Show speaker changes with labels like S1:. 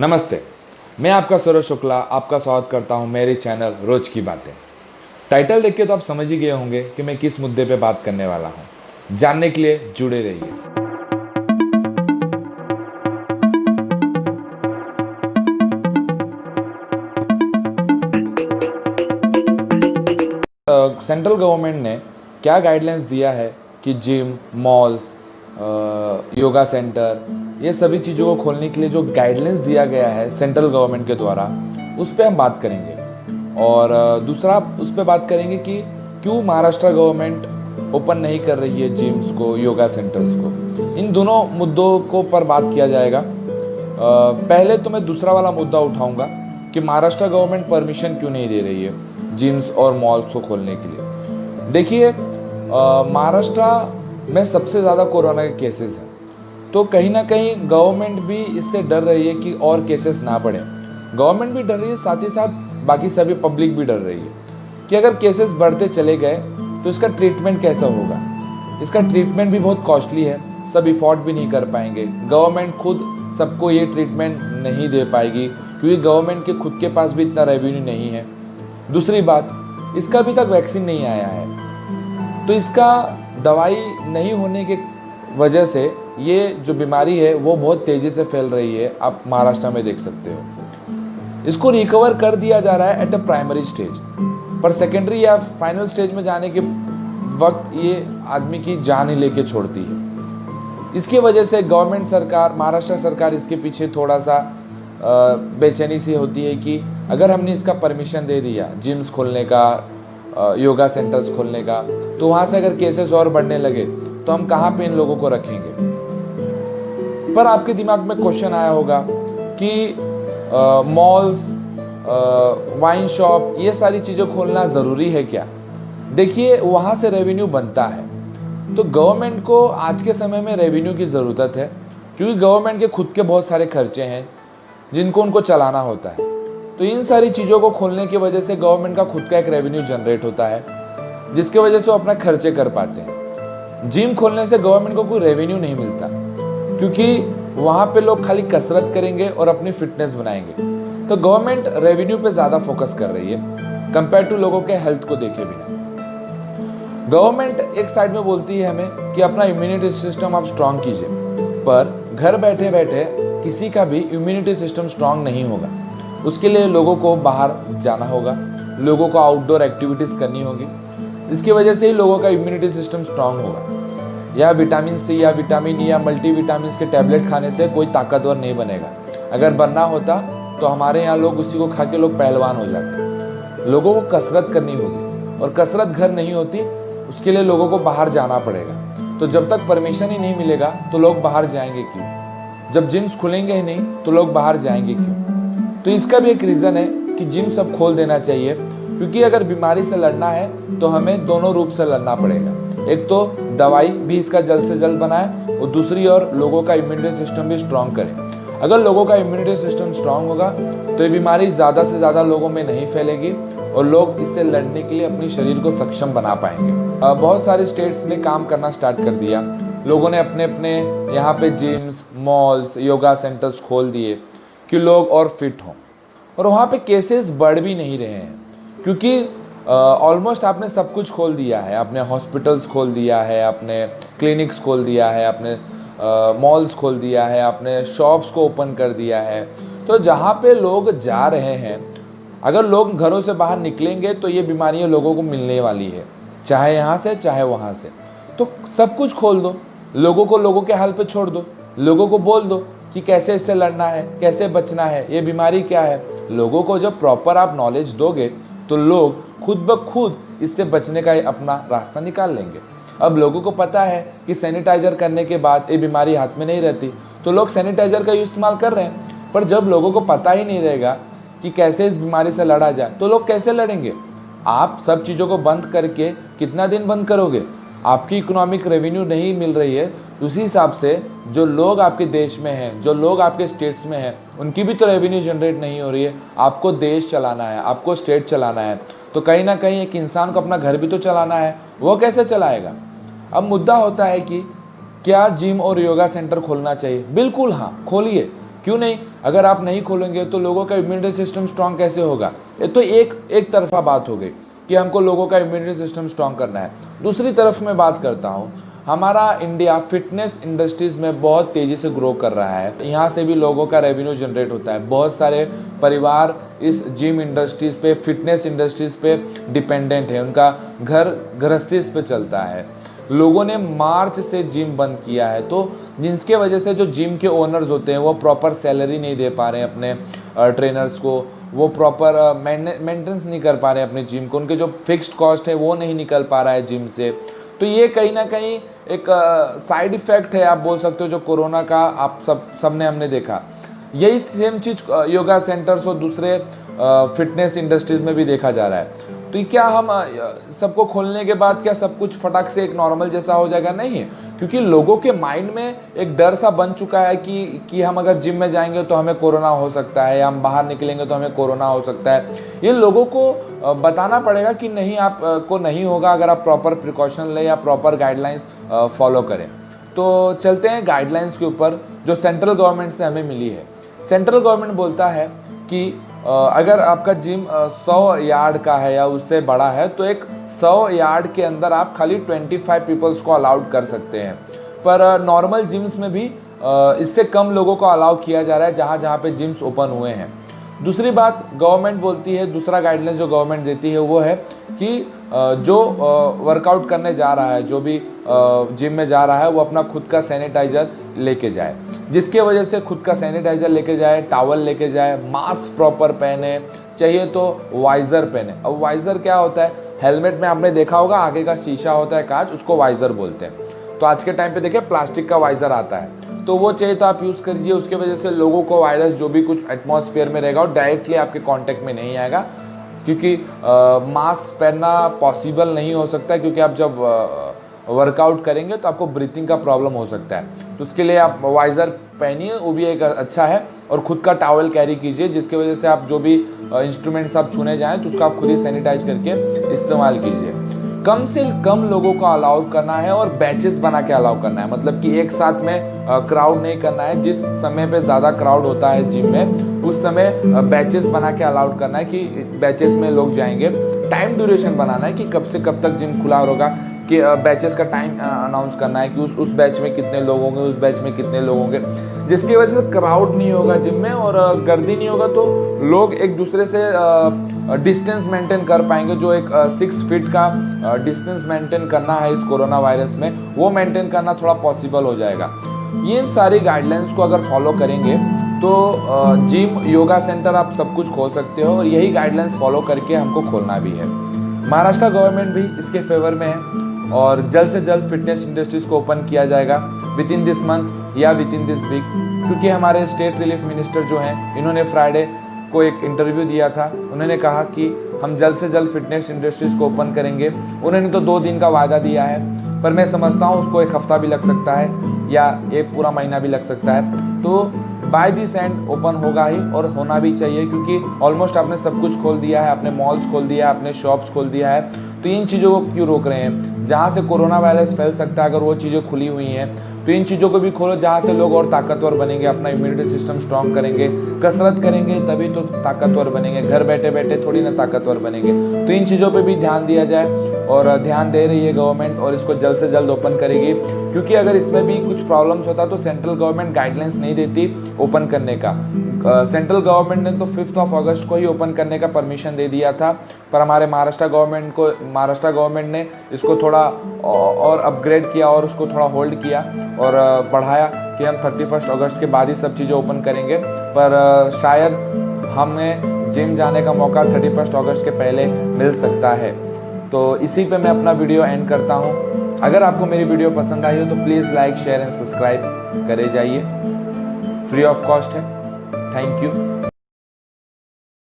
S1: नमस्ते। मैं आपका सौरभ शुक्ला आपका स्वागत करता हूं मेरे चैनल रोज की बातें। टाइटल देख के तो आप समझ ही गए होंगे कि मैं किस मुद्दे पे बात करने वाला हूं। जानने के लिए जुड़े रहिए। सेंट्रल गवर्नमेंट ने क्या गाइडलाइंस दिया है कि जिम, मॉल्स, योगा सेंटर, ये सभी चीज़ों को खोलने के लिए जो गाइडलाइंस दिया गया है सेंट्रल गवर्नमेंट के द्वारा, उस पर हम बात करेंगे। और दूसरा उस पर बात करेंगे कि क्यों महाराष्ट्र गवर्नमेंट ओपन नहीं कर रही है जिम्स को, योगा सेंटर्स को। इन दोनों मुद्दों को पर बात किया जाएगा। पहले तो मैं दूसरा वाला मुद्दा उठाऊंगा कि महाराष्ट्र गवर्नमेंट परमिशन क्यों नहीं दे रही है जिम्स और मॉल्स को खोलने के लिए। देखिए, महाराष्ट्र में सबसे ज़्यादा कोरोना के केसेस हैं, तो कहीं ना कहीं गवर्नमेंट भी इससे डर रही है कि और केसेस ना बढ़े। गवर्नमेंट भी डर रही है, साथ ही साथ बाकी सभी पब्लिक भी डर रही है कि अगर केसेस बढ़ते चले गए तो इसका ट्रीटमेंट कैसा होगा। इसका ट्रीटमेंट भी बहुत कॉस्टली है, सब इफोर्ड भी नहीं कर पाएंगे। गवर्नमेंट खुद सबको ये ट्रीटमेंट नहीं दे पाएगी क्योंकि गवर्नमेंट के खुद के पास भी इतना रेवेन्यू नहीं है। दूसरी बात, इसका अभी तक वैक्सीन नहीं आया है, तो इसका दवाई नहीं होने के वजह से ये जो बीमारी है वो बहुत तेज़ी से फैल रही है। आप महाराष्ट्र में देख सकते हो। इसको रिकवर कर दिया जा रहा है एट अ प्राइमरी स्टेज, पर सेकेंडरी या फाइनल स्टेज में जाने के वक्त ये आदमी की जान ही लेके छोड़ती है। इसकी वजह से गवर्नमेंट सरकार, महाराष्ट्र सरकार इसके पीछे थोड़ा सा बेचैनी सी होती है कि अगर हमने इसका परमिशन दे दिया जिम्स खोलने का, योगा सेंटर्स खोलने का, तो वहाँ से अगर केसेस और बढ़ने लगे तो हम कहाँ पे इन लोगों को रखेंगे। पर आपके दिमाग में क्वेश्चन आया होगा कि मॉल्स, वाइन शॉप, ये सारी चीज़ें खोलना ज़रूरी है क्या। देखिए, वहाँ से रेवेन्यू बनता है, तो गवर्नमेंट को आज के समय में रेवेन्यू की ज़रूरत है क्योंकि गवर्नमेंट के खुद के बहुत सारे खर्चे हैं जिनको उनको चलाना होता है। तो इन सारी चीज़ों को खोलने की वजह से गवर्नमेंट का खुद का एक रेवेन्यू जनरेट होता है जिसकी वजह से वो अपना खर्चे कर पाते हैं। जिम खोलने से गवर्नमेंट को कोई रेवेन्यू नहीं मिलता क्योंकि वहाँ पे लोग खाली कसरत करेंगे और अपनी फिटनेस बनाएंगे। तो गवर्नमेंट रेवेन्यू पे ज़्यादा फोकस कर रही है कंपेयर टू लोगों के हेल्थ को देखे बिना। गवर्नमेंट एक साइड में बोलती है हमें कि अपना इम्यूनिटी सिस्टम आप स्ट्रांग कीजिए, पर घर बैठे बैठे किसी का भी इम्यूनिटी सिस्टम स्ट्रांग नहीं होगा। उसके लिए लोगों को बाहर जाना होगा, लोगों को आउटडोर एक्टिविटीज़ करनी होगी। इसकी वजह से ही लोगों का इम्यूनिटी सिस्टम स्ट्रांग होगा। या विटामिन सी या विटामिन ई या मल्टीविटामिन के टैबलेट खाने से कोई ताकतवर नहीं बनेगा। अगर बनना होता तो हमारे यहाँ लोग उसी को खा के लोग पहलवान हो जाते। लोगों को कसरत करनी होगी और कसरत घर नहीं होती, उसके लिए लोगों को बाहर जाना पड़ेगा। तो जब तक परमिशन ही नहीं मिलेगा तो लोग बाहर जाएंगे क्यों। जब जिम्स खुलेंगे ही नहीं तो लोग बाहर जाएंगे क्यों। तो इसका भी एक रीज़न है कि जिम सब खोल देना चाहिए क्योंकि अगर बीमारी से लड़ना है तो हमें दोनों रूप से लड़ना पड़ेगा। एक तो दवाई भी इसका जल्द से जल्द बनाए और दूसरी ओर लोगों का इम्यूनिटी सिस्टम भी स्ट्रांग करें। अगर लोगों का इम्यूनिटी सिस्टम स्ट्रांग होगा तो ये बीमारी ज़्यादा से ज़्यादा लोगों में नहीं फैलेगी और लोग इससे लड़ने के लिए अपने शरीर को सक्षम बना पाएंगे। बहुत सारे स्टेट्स ने काम करना स्टार्ट कर दिया। लोगों ने अपने अपने यहाँ पे जिम्स, मॉल्स, योगा सेंटर्स खोल दिए कि लोग और फिट हों, और वहाँ पे केसेस बढ़ भी नहीं रहे हैं क्योंकि ऑलमोस्ट आपने सब कुछ खोल दिया है। आपने हॉस्पिटल्स खोल दिया है, आपने क्लिनिक्स खोल दिया है, आपने मॉल्स खोल दिया है, आपने शॉप्स को ओपन कर दिया है। तो जहाँ पे लोग जा रहे हैं, अगर लोग घरों से बाहर निकलेंगे तो ये बीमारियाँ लोगों को मिलने वाली है, चाहे यहाँ से चाहे वहाँ से। तो सब कुछ खोल दो, लोगों को लोगों के हाल पे छोड़ दो, लोगों को बोल दो कि कैसे इससे लड़ना है, कैसे बचना है, ये बीमारी क्या है। लोगों को जब प्रॉपर आप नॉलेज दोगे तो लोग खुद ब खुद इससे बचने का अपना रास्ता निकाल लेंगे। अब लोगों को पता है कि सैनिटाइजर करने के बाद ये बीमारी हाथ में नहीं रहती, तो लोग सैनिटाइजर का इस्तेमाल कर रहे हैं। पर जब लोगों को पता ही नहीं रहेगा कि कैसे इस बीमारी से लड़ा जाए तो लोग कैसे लड़ेंगे। आप सब चीज़ों को बंद करके कितना दिन बंद करोगे। आपकी इकोनॉमिक रेवेन्यू नहीं मिल रही है, उसी हिसाब से जो लोग आपके देश में हैं, जो लोग आपके स्टेट्स में हैं, उनकी भी तो रेवेन्यू जनरेट नहीं हो रही है। आपको देश चलाना है, आपको स्टेट चलाना है, तो कहीं ना कहीं एक इंसान को अपना घर भी तो चलाना है। वो कैसे चलाएगा। अब मुद्दा होता है कि क्या जिम और योगा सेंटर खोलना चाहिए। बिल्कुल हाँ, खोलिए, क्यों नहीं? अगर आप नहीं खोलेंगे तो लोगों का इम्यूनिटी सिस्टम स्ट्रांग कैसे होगा? ये तो एक तरफा बात हो गई कि हमको लोगों का इम्यूनिटी सिस्टम स्ट्रांग करना है। दूसरी तरफ मैं बात करता हूँ, हमारा इंडिया फिटनेस इंडस्ट्रीज़ में बहुत तेज़ी से ग्रो कर रहा है। यहाँ से भी लोगों का रेवेन्यू जनरेट होता है। बहुत सारे परिवार इस जिम इंडस्ट्रीज़ पे, फिटनेस इंडस्ट्रीज़ पे डिपेंडेंट है। उनका घर गृहस्थी इस पे चलता है। लोगों ने मार्च से जिम बंद किया है, तो जिसके वजह से जो जिम के ओनर्स होते हैं वो प्रॉपर सैलरी नहीं दे पा रहे हैं अपने ट्रेनर्स को, वो प्रॉपर मेंटेनेंस नहीं कर पा रहे हैं अपने जिम को, उनके जो फिक्स्ड कॉस्ट है वो नहीं निकल पा रहा है जिम से। तो ये कहीं ना कहीं एक साइड इफ़ेक्ट है, आप बोल सकते हो, जो कोरोना का आप सबने हमने देखा। यही सेम चीज़ योगा सेंटर्स और दूसरे फिटनेस इंडस्ट्रीज़ में भी देखा जा रहा है। तो क्या हम सबको खोलने के बाद क्या सब कुछ फटाक से एक नॉर्मल जैसा हो जाएगा? नहीं, क्योंकि लोगों के माइंड में एक डर सा बन चुका है कि हम अगर जिम में जाएंगे तो हमें कोरोना हो सकता है, या हम बाहर निकलेंगे तो हमें कोरोना हो सकता है। ये लोगों को बताना पड़ेगा कि नहीं, आपको नहीं होगा अगर आप प्रॉपर प्रिकॉशन लें या प्रॉपर गाइडलाइंस फॉलो करें। तो चलते हैं गाइडलाइंस के ऊपर जो सेंट्रल गवर्नमेंट से हमें मिली है। सेंट्रल गवर्नमेंट बोलता है कि अगर आपका जिम 100 यार्ड का है या उससे बड़ा है तो एक 100 यार्ड के अंदर आप खाली 25 पीपल्स को अलाउड कर सकते हैं। पर नॉर्मल जिम्स में भी इससे कम लोगों को अलाउ किया जा रहा है जहाँ जहाँ पे जिम्स ओपन हुए हैं। दूसरी बात गवर्नमेंट बोलती है, दूसरा गाइडलाइंस जो गवर्नमेंट देती है वो है कि जो वर्कआउट करने जा रहा है, जो भी जिम में जा रहा है, वो अपना खुद का सैनिटाइज़र लेके जाए। जिसके वजह से खुद का सैनिटाइज़र लेके जाए, टॉवल लेके जाए, मास्क प्रॉपर पहने, चाहिए तो वाइज़र पहने। अब वाइज़र क्या होता है? हेलमेट में आपने देखा होगा आगे का शीशा होता है कांच, उसको वाइज़र बोलते हैं। तो आज के टाइम पे देखिए प्लास्टिक का वाइज़र आता है, तो वो चाहिए तो आप यूज़ करिए। उसके वजह से लोगों को वायरस जो भी कुछ एटमॉस्फेयर में रहेगा वो डायरेक्टली आपके कांटेक्ट में नहीं आएगा, क्योंकि मास्क पहनना पॉसिबल नहीं हो सकता है, क्योंकि आप जब वर्कआउट करेंगे तो आपको ब्रीथिंग का प्रॉब्लम हो सकता है। तो उसके लिए आप वाइज़र पहनिए, वो भी एक अच्छा है। और ख़ुद का टॉवल कैरी कीजिए, जिसकी वजह से आप जो भी इंस्ट्रूमेंट्स आप छूने जाएँ तो उसको आप खुद ही सैनिटाइज करके इस्तेमाल कीजिए। कम से कम लोगों को अलाउ करना है और बैचेस बना के अलाउ करना है, मतलब कि एक साथ में क्राउड नहीं करना है। जिस समय पे ज़्यादा क्राउड होता है जिम में, उस समय बैचेस बना के अलाउड करना है कि बैचेस में लोग जाएंगे। टाइम ड्यूरेशन बनाना है कि कब से कब तक जिम खुला होगा, कि बैचेस का टाइम अनाउंस करना है कि उस बैच में कितने लोग होंगे, उस बैच में कितने लोग होंगे, जिसकी वजह से क्राउड नहीं होगा जिम में और गर्दी नहीं होगा, तो लोग एक दूसरे से डिस्टेंस मेंटेन कर पाएंगे। जो एक 6 फीट का डिस्टेंस मेंटेन करना है इस कोरोना वायरस में, वो मेंटेन करना थोड़ा पॉसिबल हो जाएगा। ये सारी गाइडलाइंस को अगर फॉलो करेंगे तो जिम, योगा सेंटर आप सब कुछ खोल सकते हो, और यही गाइडलाइंस फॉलो करके हमको खोलना भी है। महाराष्ट्र गवर्नमेंट भी इसके फेवर में है और जल्द से जल्द फिटनेस इंडस्ट्रीज को ओपन किया जाएगा विद इन दिस मंथ या विद इन दिस वीक, क्योंकि हमारे स्टेट रिलीफ मिनिस्टर जो हैं, इन्होंने फ्राइडे को एक इंटरव्यू दिया था। उन्होंने कहा कि हम जल्द से जल्द फिटनेस इंडस्ट्रीज को ओपन करेंगे। उन्होंने तो 2 दिन का वादा दिया है, पर मैं समझता हूँ उसको 1 हफ्ता भी लग सकता है या एक पूरा महीना भी लग सकता है। तो बाय दिस एंड ओपन होगा ही, और होना भी चाहिए, क्योंकि ऑलमोस्ट आपने सब कुछ खोल दिया है, आपने मॉल्स खोल दिया है, आपने शॉप्स खोल दिया है, तो इन चीज़ों को क्यों रोक रहे हैं? जहाँ से कोरोना वायरस फैल सकता है, अगर वो चीज़ें खुली हुई हैं तो इन चीज़ों को भी खोलो, जहाँ से लोग और ताकतवर बनेंगे, अपना इम्यूनिटी सिस्टम स्ट्रांग करेंगे, कसरत करेंगे तभी तो ताकतवर बनेंगे। घर बैठे बैठे थोड़ी ना ताकतवर बनेंगे। तो इन चीज़ों पे भी ध्यान दिया जाए, और ध्यान दे रही है गवर्नमेंट, और इसको जल्द से जल्द ओपन करेगी, क्योंकि अगर इसमें भी कुछ प्रॉब्लम्स होता तो सेंट्रल गवर्नमेंट गाइडलाइंस नहीं देती ओपन करने का। सेंट्रल गवर्नमेंट ने तो 5 अगस्त को ही ओपन करने का परमिशन दे दिया था, पर हमारे महाराष्ट्र गवर्नमेंट ने इसको थोड़ा और अपग्रेड किया और उसको थोड़ा होल्ड किया और बढ़ाया कि हम 31 अगस्त के बाद ही सब चीज़ें ओपन करेंगे। पर शायद हमें जिम जाने का मौका 31 अगस्त के पहले मिल सकता है। तो इसी पे मैं अपना वीडियो एंड करता हूँ। अगर आपको मेरी वीडियो पसंद आई हो तो please like, share and subscribe करे जाइए, फ्री ऑफ कॉस्ट है। Thank you.